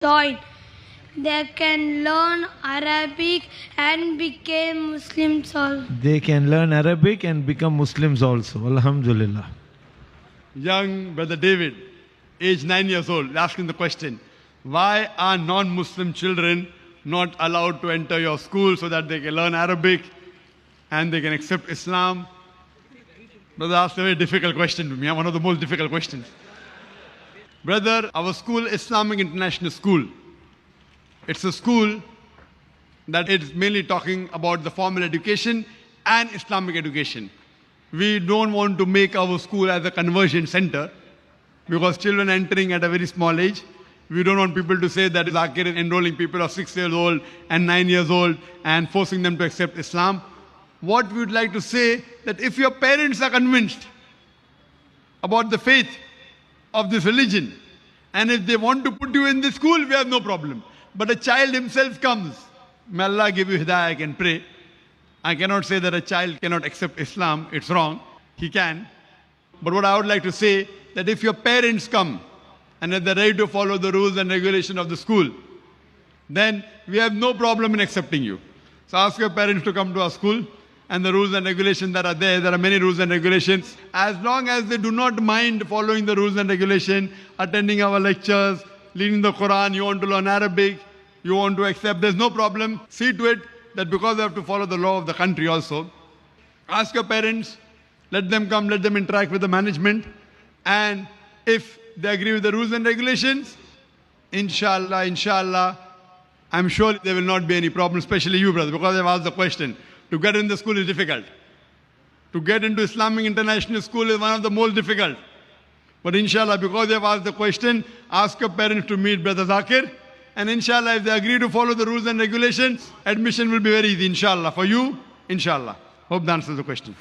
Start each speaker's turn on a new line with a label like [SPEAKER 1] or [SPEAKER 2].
[SPEAKER 1] soil. They can learn Arabic and become Muslims also.
[SPEAKER 2] They can learn Arabic and become Muslims also. Alhamdulillah.
[SPEAKER 3] Young brother David, age 9 years old, asking the question, why are non-Muslim children not allowed to enter your school so that they can learn Arabic and they can accept Islam? Brother asked a very difficult question to me, one of the most difficult questions. Brother, our school, Islamic International School, it's a school that is mainly talking about the formal education and Islamic education. We don't want to make our school as a conversion center because children entering at a very small age, we don't want people to say that Zakir is enrolling people of 6 years old and 9 years old and forcing them to accept Islam. What we would like to say that if your parents are convinced about the faith of this religion and if they want to put you in this school, we have no problem. But a child himself comes, may Allah give you hidayah, I can pray. I cannot say that a child cannot accept Islam, it's wrong, he can. But what I would like to say, that if your parents come and if they're ready to follow the rules and regulations of the school, then we have no problem in accepting you. So ask your parents to come to our school and the rules and regulations that are there are many rules and regulations. As long as they do not mind following the rules and regulations, attending our lectures, reading the Quran, you want to learn Arabic, you want to accept, there's no problem. See to it that because they have to follow the law of the country also. Ask your parents, let them come, let them interact with the management, and if they agree with the rules and regulations, inshallah, I'm sure there will not be any problem, especially you, brother, because I've asked the question. To get in the school is difficult. To get into Islamic International School is one of the most difficult. But inshallah, because they have asked the question, ask your parents to meet brother Zakir. And inshallah, if they agree to follow the rules and regulations, admission will be very easy, inshallah. For you, inshallah. Hope that answers the question.